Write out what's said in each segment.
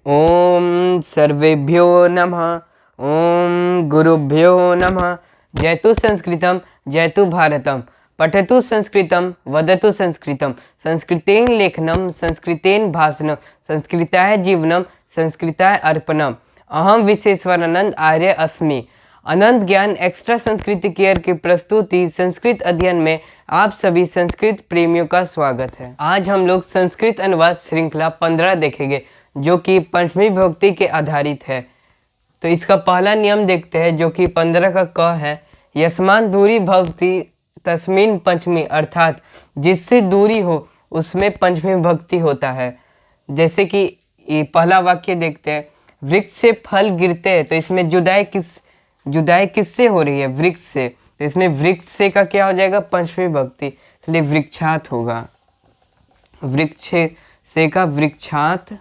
ओम सर्वेभ्यो नमः। ओम गुरुभ्यो नमः। जयतु संस्कृतं जयतु भारतं। पठतु संस्कृतं वदतु संस्कृतं। संस्कृतेन लेखनं संस्कृतेन भाषणं संस्कृताय जीवनं संस्कृताय अर्पणम्। अहम विश्वेश्वरानंद आर्य अस्मि। अनंत ज्ञान एक्स्ट्रा संस्कृति केयर की प्रस्तुति संस्कृत अध्ययन में आप सभी संस्कृत प्रेमियों का स्वागत है। आज हम लोग संस्कृत अनुवाद श्रृंखला 15 देखेंगे जो कि पंचमी विभक्ति के आधारित है। तो इसका पहला नियम देखते हैं जो कि 15 का क है। यस्मान दूरी भवति तस्मिन पंचमी, अर्थात जिससे दूरी हो उसमें पंचमी विभक्ति होता है। जैसे कि ये पहला वाक्य देखते हैं, वृक्ष से फल गिरते हैं, तो इसमें जुदाई किससे हो रही है? वृक्ष से। तो इसमें वृक्ष से का क्या हो जाएगा? पंचमी विभक्ति, इसलिए वृक्षात होगा। वृक्ष से का वृक्षात।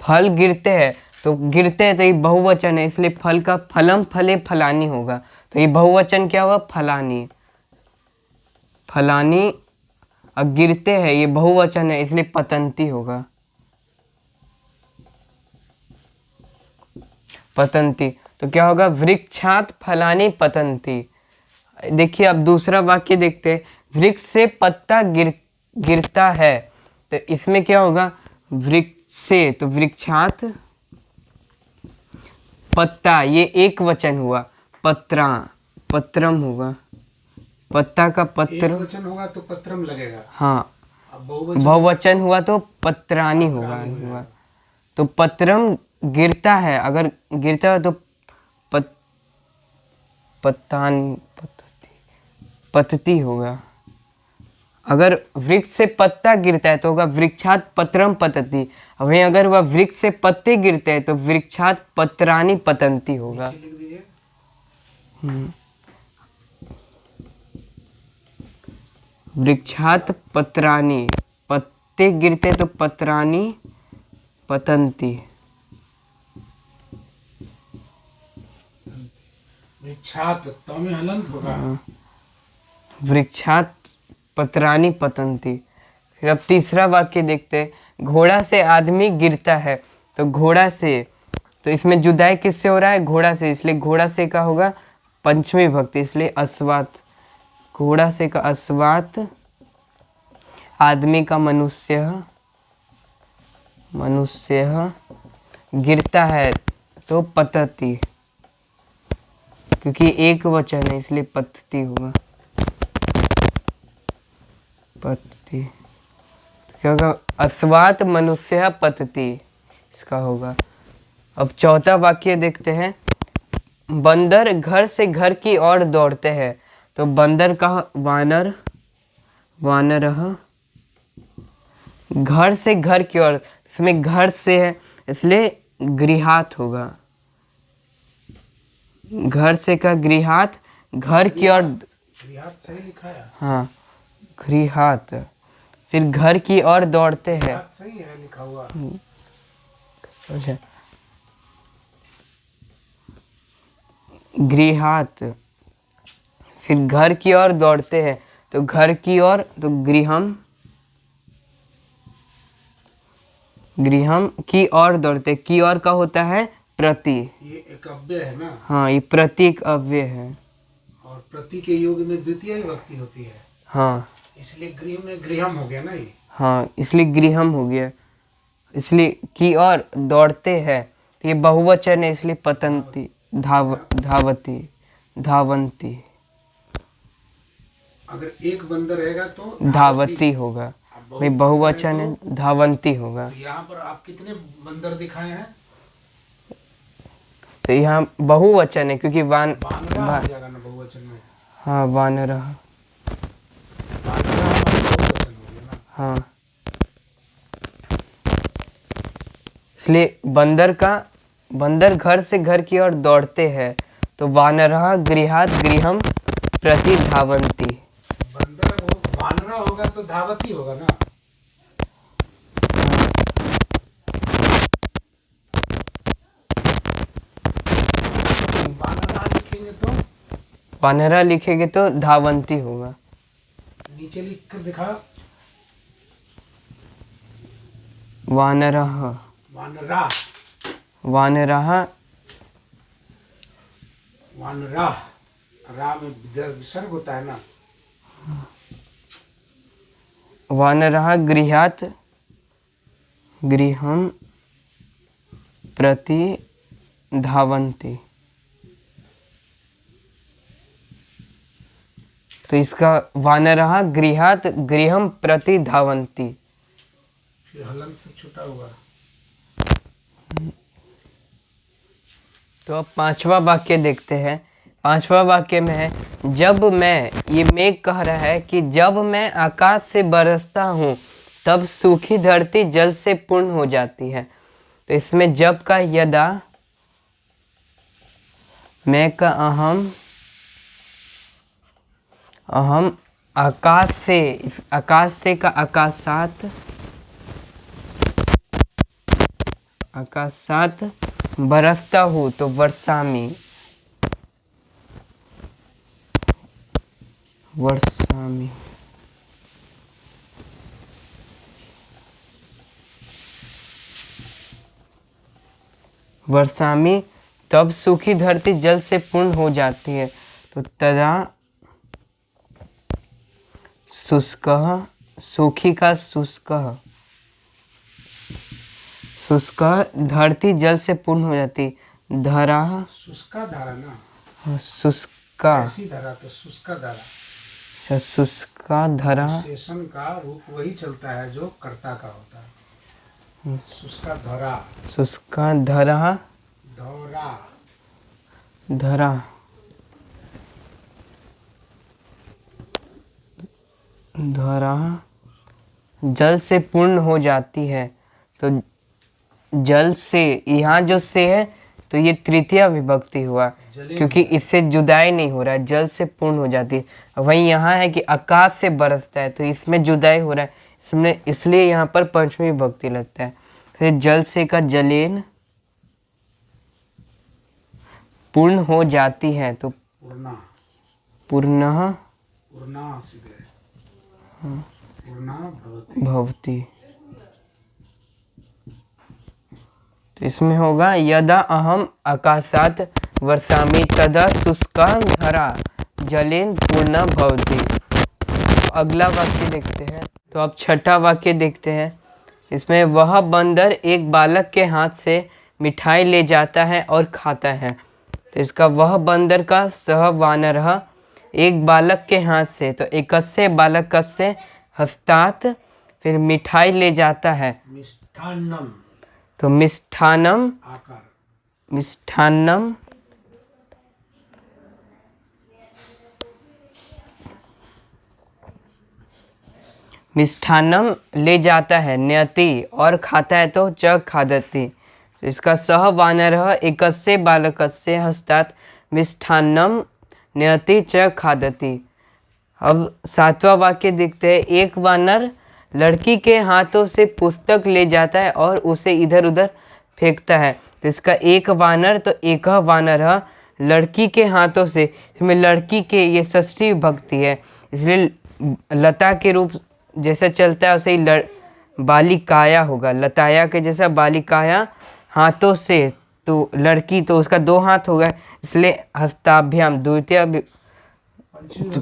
फल गिरते हैं, तो गिरते हैं तो ये बहुवचन है, इसलिए फल का फलम फले फलानी होगा। तो ये बहुवचन क्या हुआ? फलानी। फलानी। अब गिरते हैं, ये बहुवचन है, इसलिए पतंती होगा। पतंती। तो क्या होगा? वृक्षात फलानी पतंती। देखिए अब दूसरा वाक्य देखते हैं, वृक्ष से पत्ता गिरता है, तो इसमें क्या होगा? वृक्ष से, तो वृक्षात पत्ता, ये एक वचन हुआ। पत्रा, पत्रम होगा। पत्ता का पत्र, एक वचन होगा तो पत्रम लगेगा। हाँ, बहुवचन हुआ तो पत्रानी होगा। तो पत्रम गिरता है, अगर गिरता है तो पतती होगा। अगर वृक्ष से पत्ता गिरता है तो होगा वृक्षात पत्रम पतती। वहीं अगर वह वृक्ष से पत्ते गिरते हैं तो वृक्षात पत्रानी पतंती होगा। वृक्षात पत्रानी, पत्ते गिरते तो पत्रानी पतंती। वृक्षात तो में हलंत होगा। वृक्षात पत्रानी पतंती। फिर अब तीसरा वाक्य देखते हैं, घोड़ा से आदमी गिरता है, तो घोड़ा से, तो इसमें जुदाई किससे हो रहा है? घोड़ा से, इसलिए घोड़ा से का होगा पंचमी विभक्ति, इसलिए अस्वात। घोड़ा से का अस्वात। आदमी का मनुष्य, मनुष्य। गिरता है तो पतती, क्योंकि एक वचन है इसलिए पतती होगा। पतती। तो क्या होगा? अस्वात मनुष्य पतती, इसका होगा। अब चौथा वाक्य देखते हैं, बंदर घर से घर की ओर दौड़ते हैं, तो बंदर का वानर, वानरः। घर से घर की ओर, इसमें घर से है इसलिए गृहात होगा। घर से का गृहात, घर की ओर। गृहात सही लिखा है। हाँ, गृहात। फिर घर की ओर दौड़ते हैं, गृहात सही है लिखा हुआ। अच्छा, गृहात। फिर घर की ओर दौड़ते हैं, तो घर की ओर, तो गृहम, गृहम की ओर दौड़ते, की ओर का होता है प्रति। ये एक अव्यय है ना। हाँ, ये प्रति एक अव्यय है। और प्रति के योग में द्वितीय विभक्ति होती है। हाँ, इसलिए गृह में गृहम हो गया ना ये। हाँ, इसलिए गृहम हो गया, इसलिए की ओर दौड़ते हैं, तो ये बहुवचन है इसलिए पतंती, धावती, धावंती। अगर एक बंदर रहेगा तो धावती होगा, भाई बहुवचन है, धावंती होगा। तो यहाँ पर आप कितने बंदर दिखाए हैं? तो यहाँ बहुवचन है क्योंकि वानरा हो जाएगा ना बहुवचन में। हाँ, वानरः। वानरा बहुवचन हो गया ना। हाँ, इसलिए बंदर घर से घर की ओर दौड़ते हैं, तो वानरः गृहात गृहम प्रति धावंती। वानरा होगा तो धावती होगा ना। वानरा लिखेंगे तो धावंती होगा। नीचे लिख कर दिखा। वानरः। वानरा वानरः वानरा रा में विसर्ग होता है ना। वानरः गृहात् गृहं प्रति धावन्ति। तो इसका वानरः गृहात् गृहं प्रति धावन्ति। फिर हलन से छूटा हुआ। तो अब पांचवा वाक्य देखते हैं। पांचवा वाक्य में है जब मैं, ये मेघ कह रहा है कि जब मैं आकाश से बरसता हूँ तब सूखी धरती जल से पूर्ण हो जाती है। तो इसमें जब का यदा, मैं का अहम, अहम आकाश से, इस आकाश से का आकाशात, आकाशात बरसता हूँ तो वर्षामी, वर्षामी। वर्षामी तब सूखी धरती जल से पूर्ण हो जाती है। तो तदा शुष्कः, सूखी का शुष्कः, शुष्क धरती जल से पूर्ण हो जाती। धरा शुष्का धारा ना, शुष्का, ऐसी धारा तो शुष्का धारा। अच्छा, शुष्का धरा, शेषण का रूप वही चलता है जो कर्ता का होता है। शुष्का धरा, शुष्का धरा, धरा, धरा, धरा जल से पूर्ण हो जाती है। तो जल से, यहाँ जो से है तो ये तृतीया विभक्ति हुआ, क्योंकि इससे जुदाई नहीं हो रहा है, जल से पूर्ण हो जाती है। वहीं यहाँ है कि आकाश से बरसता है तो इसमें जुदाई हो रहा है, इसमें इसलिए यहाँ पर पंचमी विभक्ति लगता है। फिर जल से का जलेन पूर्ण हो जाती है तो पूर्णा, पूर्णः पूर्णा सीधे, पूर्णा भवति। भवति। तो इसमें होगा यदा अहम आकाशात वर्षामि तदा शुष्का धरा जलेन पूर्णा भवति। अगला वाक्य देखते हैं। तो अब छठा वाक्य देखते हैं। इसमें वह बंदर एक बालक के हाथ से मिठाई ले जाता है और खाता है। तो इसका वह बंदर का सह वानरः एक बालक के हाथ से, तो एकस्य बालक कस्य हस्तात, फिर मिठाई ले जाता है। मिष्ठान्नम, तो मिष्ठानम, आकार, मिष्ठान्नम, मिष्ठान्नम ले जाता है, न्यति और खाता है तो च खादति। तो इसका सह वानरः एकस्य बालकस्य हस्तात् मिष्ठान्नम न्यति च खादति। अब सातवां वाक्य देखते हैं। एक वानर लड़की के हाथों से पुस्तक ले जाता है और उसे इधर उधर फेंकता है। तो इसका एक वानर, तो एक वानरः लड़की के हाथों से, इसमें लड़की के ये षष्ठी विभक्ति है, इसलिए लता के रूप जैसा चलता है वैसे ही बालिकाया होगा। लताया के जैसा बालिकाया हाथों से, तो लड़की तो उसका दो हाथ होगा, इसलिए हस्ताभ्याम द्वितीय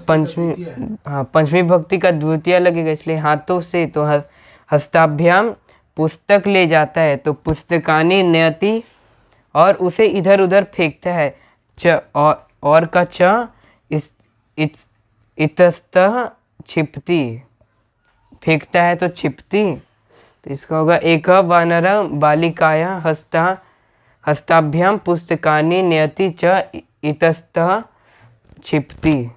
पंचमी, हाँ पंचमी भक्ति का द्वितीय लगेगा, इसलिए हाथों से। तो हस्ताभ्याम पुस्तक ले जाता है तो पुस्तकानि नयति और उसे इधर उधर फेंकता है। च और का च इतस्तः छिपती, फेंकता है तो छिपती। तो इसका होगा एक वानर बालिकाया हस्ताभ्याम पुस्तकानि नयति च इतस्तः छिपती।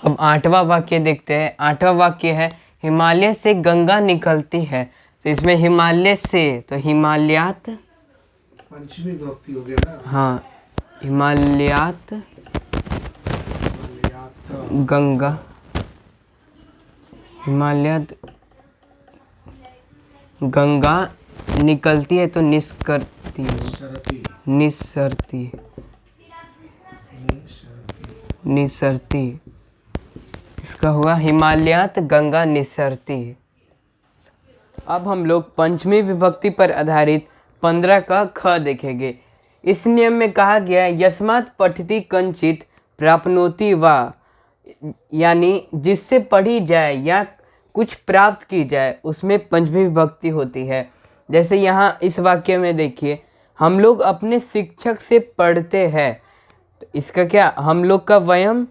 अब आठवां वाक्य देखते हैं। आठवां वाक्य है हिमालय से गंगा निकलती है। तो इसमें हिमालय से, तो हिमालयात, पंचमी विभक्ति हो गया ना। हाँ, हिमालयात गंगा, हिमालयात गंगा निकलती है तो निस्करती, निसरती, निसरती। इसका हुआ हिमालयात गंगा निसरती। अब हम लोग पंचमी विभक्ति पर आधारित 15 का ख देखेंगे। इस नियम में कहा गया है यस्मात् पठति कंचित प्राप्नोति वा, यानी जिससे पढ़ी जाए या कुछ प्राप्त की जाए उसमें पंचमी विभक्ति होती है। जैसे यहाँ इस वाक्य में देखिए, हम लोग अपने शिक्षक से पढ़ते हैं, तो इसका क्या, हम लोग का वयम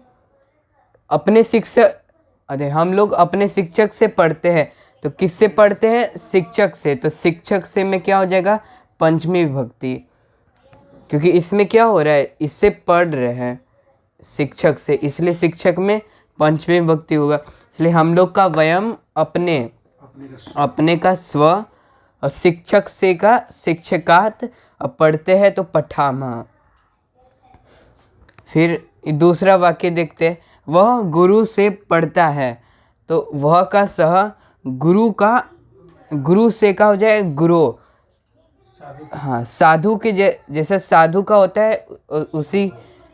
अपने शिक्षक, अरे हम लोग अपने शिक्षक से पढ़ते हैं, तो किससे पढ़ते हैं, शिक्षक से, तो शिक्षक से में क्या हो जाएगा, पंचमी विभक्ति, क्योंकि इसमें क्या हो रहा है, इससे पढ़ रहे हैं शिक्षक से, इसलिए शिक्षक में पंचमी विभक्ति होगा। इसलिए हम लोग का वयम अपने का स्व, और शिक्षक से का शिक्षकात, और पढ़ते हैं तो पठामः। फिर दूसरा वाक्य देखते हैं, वह गुरु से पढ़ता है, तो वह का सह गुरु से का हो जाए गुरु, हाँ साधु के जैसे साधु का होता है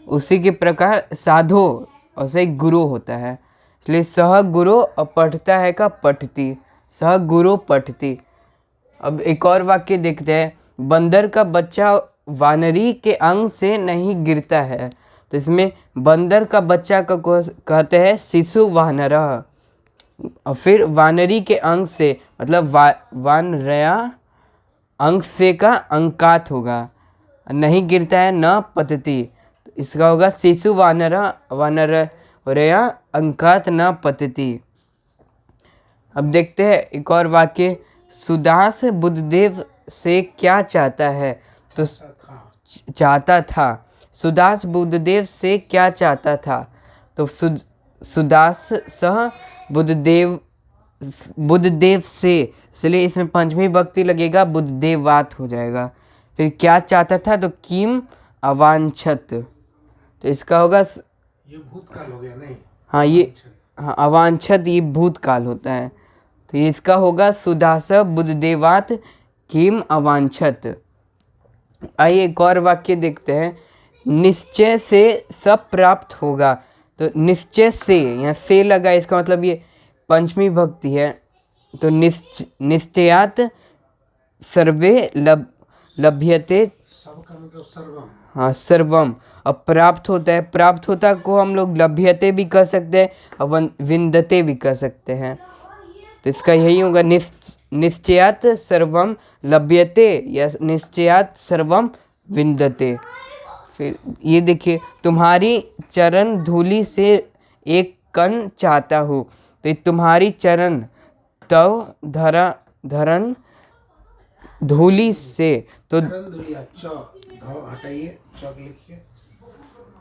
उसी के प्रकार साधु ऐसे गुरु होता है, इसलिए सह गुरु और पढ़ता है का पठती, सह गुरु पठती। अब एक और वाक्य देखते हैं, बंदर का बच्चा वानरी के अंग से नहीं गिरता है, तो इसमें बंदर का बच्चा का कहते हैं शिशु वानरः, और फिर वानरी के अंग से मतलब वानरया, अंग से का अंकात होगा, नहीं गिरता है न पतति, तो इसका होगा शिशु वानरया अंकात न पतति। अब देखते हैं एक और वाक्य, सुदास बुद्धदेव से क्या चाहता है, तो चाहता था, सुदास बुद्धदेव से क्या चाहता था, तो सुदास सह बुद्धदेव से, इसलिए इसमें पंचमी विभक्ति लगेगा, बुद्धदेवात हो जाएगा। फिर क्या चाहता था, तो किम अवांछत, तो इसका होगा, ये भूतकाल हो गया नहीं, हाँ ये, हाँ अवांछत ये भूतकाल होता है, तो ये इसका होगा सुदास बुद्धदेवात किम अवांछत। आइए एक और वाक्य देखते हैं, निश्चय से सब प्राप्त होगा, तो निश्चय से, यहाँ से लगा, इसका मतलब ये पंचमी विभक्ति है, तो निश्चयात सर्वे लभ्यते, सबका मतलब सर्वम, हाँ सर्वम, अब प्राप्त होता है, प्राप्त होता को हम लोग लभ्यते भी कह सकते हैं और विन्दते भी कह सकते हैं, तो इसका यही होगा निश्चयात सर्वम लभ्यते या निश्चयात सर्वम विन्दते। फिर ये देखिए, तुम्हारी चरण धूलि से एक कण चाहता हूँ, तो तुम्हारी चरण तव धरन धूलि से, तो चरण धुलिया, च ध हटाइए, चौक लिखिए,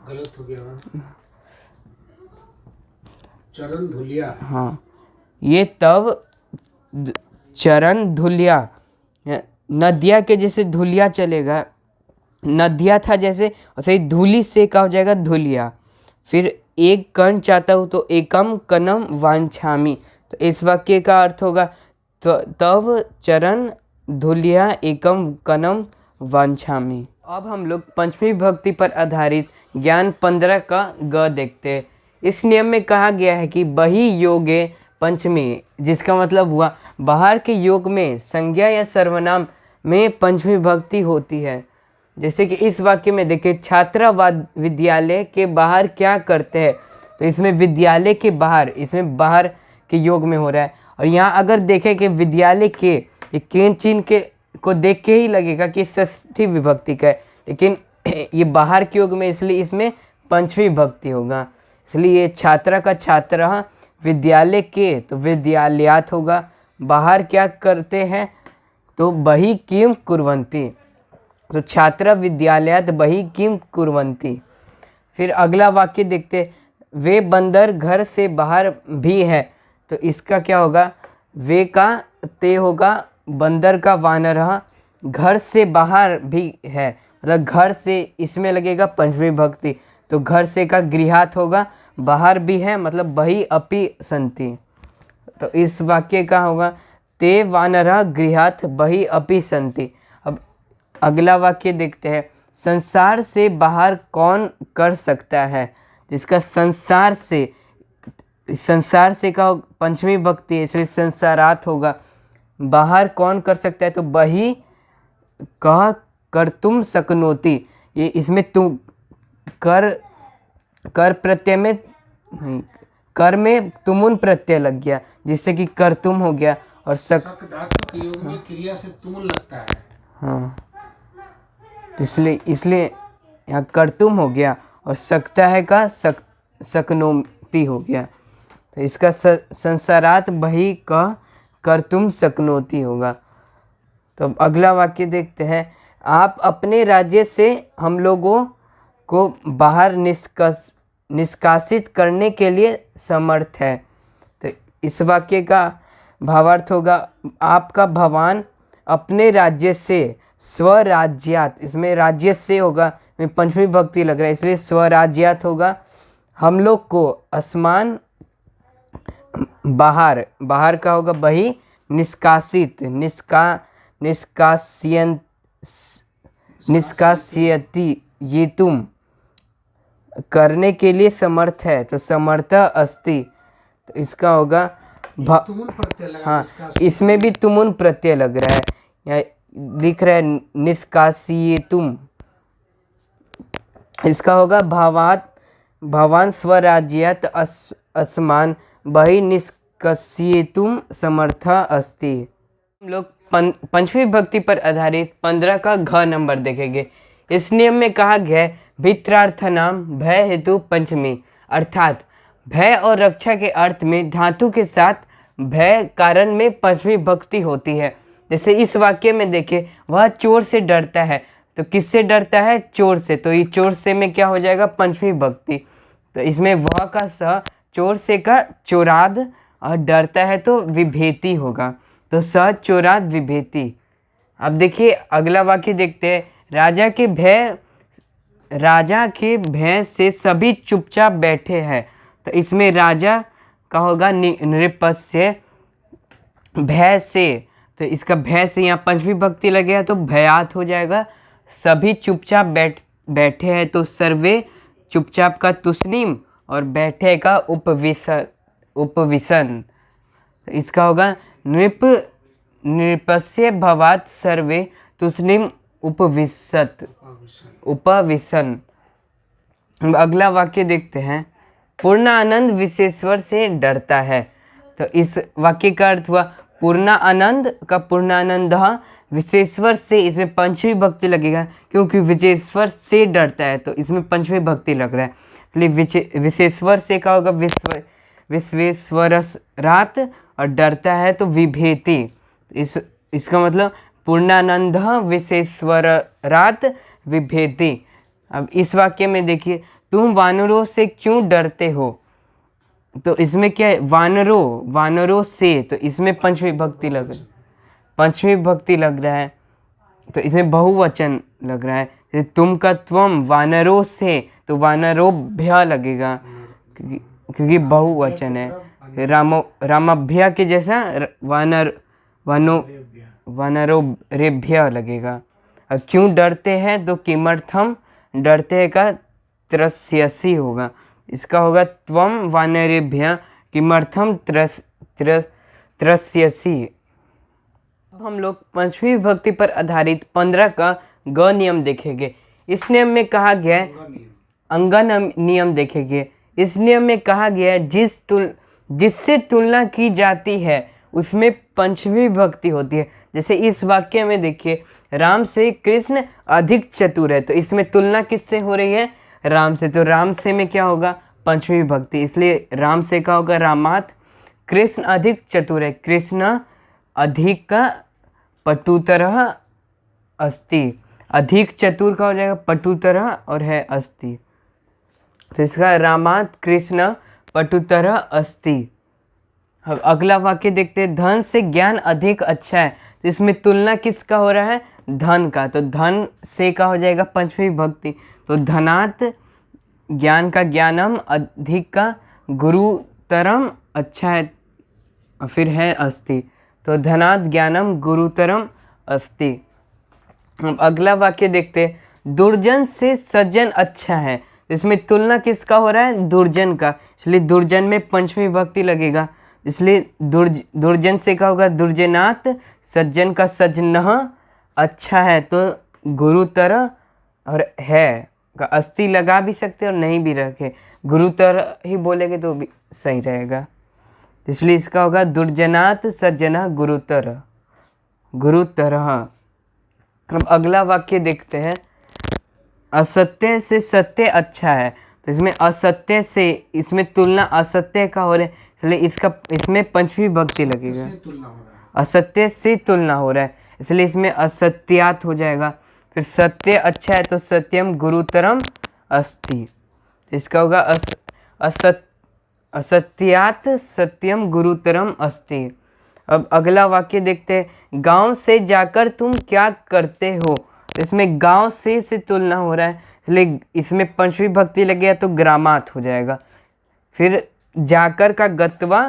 गलत हो गया वहाँ, चरण धुलिया, हाँ ये तव चरण धुलिया, नदिया के जैसे धुलिया चलेगा, नदिया था जैसे, वैसे ही धूलि से का हो जाएगा धुलिया। फिर एक कण चाहता हूँ, तो एकम कनम वांछामि, तो इस वाक्य का अर्थ होगा, तो तव चरण धुलिया एकम कनम वांछामि। अब हम लोग पंचमी विभक्ति पर आधारित ज्ञान 15 का ग देखते हैं। इस नियम में कहा गया है कि बहि योगे पंचमी, जिसका मतलब हुआ बाहर के योग में संज्ञा या सर्वनाम में पंचमी विभक्ति होती है। जैसे कि इस वाक्य में देखिए, छात्रा विद्यालय के बाहर क्या करते हैं, तो इसमें विद्यालय के बाहर, इसमें बाहर के योग में हो रहा है। और यहाँ अगर देखें कि विद्यालय के, ये केन चिन्ह के को देख के ही लगेगा कि षष्ठी विभक्ति का है, लेकिन ये बाहर के योग में, इसलिए इसमें पंचमी विभक्ति होगा। इसलिए छात्रा का छात्रा, विद्यालय के तो विद्यालयात होगा, बाहर क्या करते हैं तो बहि किम कुर्वन्ति, तो छात्रा विद्यालयात बहि किम कुर्वन्ति। फिर अगला वाक्य देखते, वे बंदर घर से बाहर भी है, तो इसका क्या होगा, वे का ते होगा, बंदर का वानरः, घर से बाहर भी है, मतलब घर से, इसमें लगेगा पंचमी विभक्ति, तो घर से का गृहात होगा, बाहर भी है मतलब बहि अपि सन्ति, तो इस वाक्य का होगा ते वानरः गृहात बहि अपि सन्ति। अब अगला वाक्य देखते हैं, संसार से बाहर कौन कर सकता है, तो इसका संसार से का पंचमी विभक्ति है, इसलिए संसारात होगा, बाहर कौन कर सकता है, तो बही कह कर तुम सकनोती, ये इसमें तुम कर कर प्रत्यय में नहीं, कर में तुमुन प्रत्यय लग गया जिससे कि कर तुम हो गया, और सक धातु के योग में क्रिया से तुमुल लगता है। हाँ, तो इसलिए यहाँ कर्तुम हो गया, और सकता है का सकनोती हो गया, तो इसका संसारात बही कह कर्तुम सकनोती होगा। तो अब अगला वाक्य देखते हैं। आप अपने राज्य से हम लोगों को बाहर निष्कासित करने के लिए समर्थ है। तो इस वाक्य का भावार्थ होगा आपका भगवान अपने राज्य से, स्वराज्यात, इसमें राज्य से होगा, में पंचमी भक्ति लग रहा है इसलिए स्वराज्यात होगा, हम लोग को असमान बाहर, बाहर का होगा बही निष्कासित, निष्कासियति ये तुम करने के लिए समर्थ है, तो समर्थ अस्ति, तो इसका होगा तुमुल प्रत्यय लगा। हाँ, इसमें भी तुमुन प्रत्यय लग रहा है, यहाँ दिख रहा है निष्कासियेतुम, इसका होगा भवान स्वराज्यात असमान बहि निष्कासियेतुम समर्थ अस्ति। हम लोग पंचमी भक्ति पर आधारित 15 का घ नंबर देखेंगे। इस नियम में कहा गया है भित्रार्थनाम भय हेतु पंचमी, अर्थात भय और रक्षा के अर्थ में धातु के साथ भय कारण में पंचमी भक्ति होती है। जैसे इस वाक्य में देखिए, वह चोर से डरता है, तो किससे डरता है, चोर से, तो ये चोर से में क्या हो जाएगा, पंचमी भक्ति। तो इसमें वह का स चोर से का चोराद, और डरता है तो विभेति होगा, तो स चोराद विभेति। अब देखिए अगला वाक्य देखते हैं। राजा के भय से सभी चुपचाप बैठे हैं, तो इसमें राजा का होगा नृपस्य भय से, तो इसका भय से यहाँ पंचमी भक्ति लगेगा तो भयात हो जाएगा। सभी चुपचाप बैठे हैं, तो सर्वे चुपचाप का तुस्नीम, और बैठे का उपविशन, तो इसका होगा नृपस्य भवात सर्वे तुस्नीम उपविशन। अगला वाक्य देखते हैं। पूर्णानंद विशेश्वर से डरता है, तो इस वाक्य का अर्थ हुआ पूर्णानंद का पूर्णानंद विशेश्वर से, इसमें पंचमी भक्ति लगेगा क्योंकि विशेश्वर से डरता है, तो इसमें पंचमी भक्ति लग रहा है, इसलिए विशेश्वर से का होगा विश्वेश्वरात, और डरता है तो विभेति। इसका मतलब पूर्णानंद विशेश्वरात विभेति। अब इस वाक्य में देखिए, तुम वानरों से क्यों डरते हो, तो इसमें क्या है, वानरों से, तो इसमें पंचमी भक्ति लग रहा है, पंचमी भक्ति लग रहा है, तो इसमें बहुवचन लग रहा है। तुम का त्वम वानरों से, तो वानरोभ्य लगेगा क्योंकि बहुवचन है। रामभ्य के जैसा वानरोभ्य लगेगा। अब क्यों डरते हैं, तो किमर्थम डरते हैं का त्रस्यसि होगा, इसका होगा त्वम वानरेभ्य किमर्थम त्रस्यसि। अब हम लोग पंचमी भक्ति पर आधारित 15 का ग नियम देखेंगे। इस नियम में कहा गया है अंगन नियम देखेंगे। इस नियम में कहा गया है जिससे तुलना की जाती है उसमें पंचमी भक्ति होती है। जैसे इस वाक्य में देखिए, राम से कृष्ण अधिक चतुर है, तो इसमें तुलना किससे हो रही है, राम से, तो राम से में क्या होगा, पंचमी भक्ति, इसलिए राम से का होगा रामात। कृष्ण अधिक चतुर है, कृष्ण अधिक का पटुतरः अस्ति, अधिक चतुर का हो जाएगा पटुतरः और है अस्ति, तो इसका रामात कृष्ण पटुतरः अस्ति। अब अगला वाक्य देखते हैं। धन से ज्ञान अधिक अच्छा है, तो इसमें तुलना किसका हो रहा है, धन का, तो धन से का हो जाएगा पंचमी भक्ति, तो धनात ज्ञान का ज्ञानम अधिक का गुरुतरम अच्छा है, और फिर है अस्ति, तो धनात ज्ञानम गुरुतरम अस्ति। अब अगला वाक्य देखते हैं। दुर्जन से सज्जन अच्छा है, तो इसमें तुलना किसका हो रहा है, दुर्जन का, इसलिए दुर्जन में पंचमी भक्ति लगेगा, इसलिए दुर्जन से क्या होगा, दुर्जनात, सज्जन का सज्जनः अच्छा है तो गुरुतर, और है का अस्थि लगा भी सकते और नहीं भी रखे, गुरुतर ही बोलेंगे तो भी सही रहेगा। तो इसलिए इसका होगा दुर्जनात सज्जनः गुरुतर, गुरुतरः। अब अगला वाक्य देखते हैं, असत्य से सत्य अच्छा है। तो इसमें असत्य से, इसमें तुलना असत्य का हो रहा है, इसलिए इसमें पंचमी विभक्ति लगेगा, से तुलना हो रहा है। असत्य से तुलना हो रहा है, इसलिए इसमें असत्यात हो जाएगा। फिर सत्य अच्छा है तो सत्यम गुरुतरम अस्ति, इसका होगा असत्यात सत्यम गुरुतरम अस्ति। अब अगला वाक्य देखते हैं, गांव से जाकर तुम क्या करते हो। तो इसमें गांव से तुलना हो रहा है, इसलिए इसमें पंचमी विभक्ति लग गया तो ग्रामात हो जाएगा। फिर जाकर का गत्वा,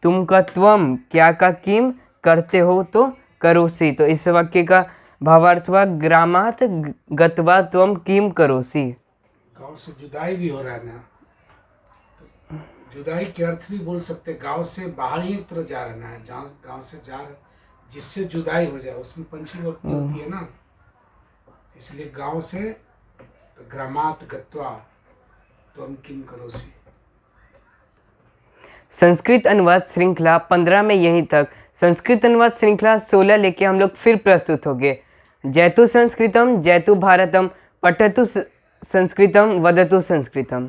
तुम का त्वम, क्या का किम, करते हो तो करोसी। तो इस वाक्य का भावार्थ हुआ ग्रामात गत्वा त्वम किम करोसी। गांव से जुदाई भी हो रहा है ना, तो जुदाई के अर्थ भी बोल सकते, गांव से बाहर ही तरह जा रहना है, जहाँ गांव से जा रहे, जिससे जुदाई हो जाए, उसमें पंचमी विभक्ति होती है ना, इसलिए गांव से तो ग्रामात गत्वा त्वम किम करोसी। संस्कृत अनुवाद श्रृंखला 15 में यहीं तक। संस्कृत अनुवाद श्रृंखला 16 लेके हम लोग फिर प्रस्तुत हो गए। जयतु संस्कृतम जयतु भारतम, पठतु संस्कृतम वदतु संस्कृतम।